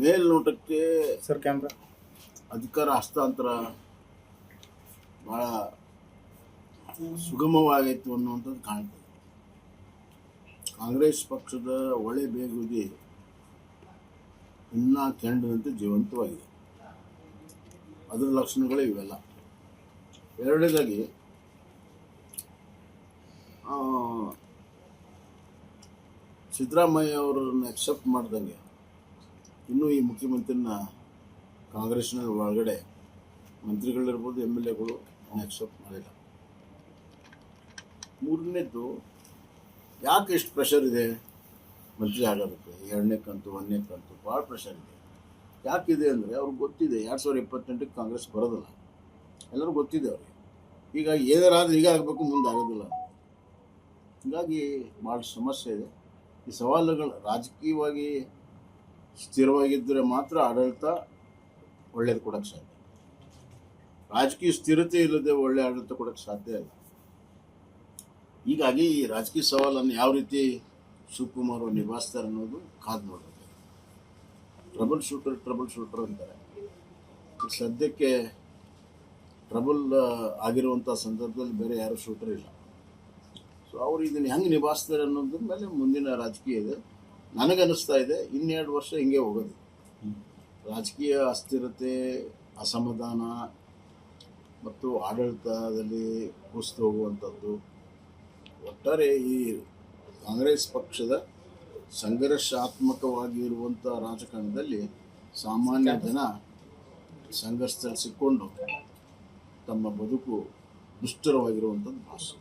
ಮೇಲ್ನೋಟಕ್ಕೆ sir camera ಅಧಿಕಾರ ಹಸ್ತಾಂತರ ಭಾಳ ಸುಗಮವಾಗೈತು ಅನ್ನುವಂಥದ್ದು ಕಾಣ್ತದೆ. ಕಾಂಗ್ರೆಸ್ ಪಕ್ಷದ ಒಳೆ ಬೇಗುದಿ ಇನ್ನೂ ಕೆಂಡದಂತೆ ಜೀವಂತವಾಗಿದೆ. ಅದರ ಲಕ್ಷಣಗಳೇ ಇವೆಲ್ಲ. ಎರಡನೇದಾಗಿ ಸಿದ್ದರಾಮಯ್ಯ ಅವರನ್ನು ಅಕ್ಸೆಪ್ಟ್ ಮಾಡ್ದಂಗೆ ಇನ್ನೂ ಈ ಮುಖ್ಯಮಂತ್ರಿನ ಕಾಂಗ್ರೆಸ್ನ ಒಳಗಡೆ ಮಂತ್ರಿಗಳಿರ್ಬೋದು, MLAಗಳು ಅಕ್ಸೆಪ್ಟ್ ಮಾಡಿಲ್ಲ. ಮೂರನೇದು, ಯಾಕೆ ಇಷ್ಟು ಪ್ರೆಷರ್ ಇದೆ ಮಂತ್ರಿ ಆಗೋದಕ್ಕೆ? ಎರಡನೇ ಕಂತು, ಒಂದನೇ ಕಂತು ಭಾಳ ಪ್ರೆಷರ್ ಇದೆ. ಯಾಕಿದೆ ಅಂದರೆ ಅವ್ರಿಗೆ ಗೊತ್ತಿದೆ 2028ಕ್ಕೆ ಕಾಂಗ್ರೆಸ್ ಬರೋದಿಲ್ಲ. ಎಲ್ಲರೂ ಗೊತ್ತಿದೆ ಅವ್ರಿಗೆ. ಈಗ ಏನಾರಾದ್ರೂ ಈಗ ಆಗಬೇಕು, ಮುಂದೆ ಆಗೋದಿಲ್ಲ. ಹೀಗಾಗಿ ಭಾಳ ಸಮಸ್ಯೆ ಇದೆ. ಈ ಸವಾಲುಗಳು ರಾಜಕೀಯವಾಗಿ ಸ್ಥಿರವಾಗಿದ್ದರೆ ಮಾತ್ರ ಆಡಳಿತ ಒಳ್ಳೇದು ಕೊಡೋಕ್ಕೆ ಸಾಧ್ಯ. ರಾಜಕೀಯ ಸ್ಥಿರತೆ ಇಲ್ಲದೆ ಒಳ್ಳೆ ಆಡಳಿತ ಕೊಡೋಕ್ಕೆ ಸಾಧ್ಯ ಇಲ್ಲ. ಹೀಗಾಗಿ ಈ ರಾಜಕೀಯ ಸವಾಲನ್ನು ಯಾವ ರೀತಿ ಶಿವಕುಮಾರ್ ನಿಭಾಯಿಸ್ತಾರೆ ಅನ್ನೋದು ಕಾದು ನೋಡಬೇಕು. ಟ್ರಬಲ್ ಶೂಟರ್ ಅಂತಾರೆ. ಸದ್ಯಕ್ಕೆ ಟ್ರಬಲ್ ಆಗಿರುವಂಥ ಸಂದರ್ಭದಲ್ಲಿ ಬೇರೆ ಯಾರು ಶೂಟರ್ ಇಲ್ಲ. ಸೊ ಅವ್ರು ಇದನ್ನು ಹೆಂಗೆ ನಿಭಾಯಿಸ್ತಾರೆ ಅನ್ನೋದ್ರ ಮೇಲೆ ಮುಂದಿನ ರಾಜಕೀಯ ಇದೆ. ನನಗನ್ನಿಸ್ತಾ ಇದೆ 2 ವರ್ಷ ಹಿಂಗೆ ಹೋಗೋದು. ರಾಜಕೀಯ ಅಸ್ಥಿರತೆ, ಅಸಮಾಧಾನ ಮತ್ತು ಆಡಳಿತದಲ್ಲಿ ಕುಸಿದು ಹೋಗುವಂಥದ್ದು, ಒಟ್ಟಾರೆ ಈ ಕಾಂಗ್ರೆಸ್ ಪಕ್ಷದ ಸಂಘರ್ಷಾತ್ಮಕವಾಗಿರುವಂಥ ರಾಜಕಾರಣದಲ್ಲಿ ಸಾಮಾನ್ಯ ಜನ ಸಂಘರ್ಷದಲ್ಲಿ ಸಿಕ್ಕೊಂಡು ತಮ್ಮ ಬದುಕು ದುಷ್ಟರವಾಗಿರುವಂಥದ್ದು ಭಾಷೆ.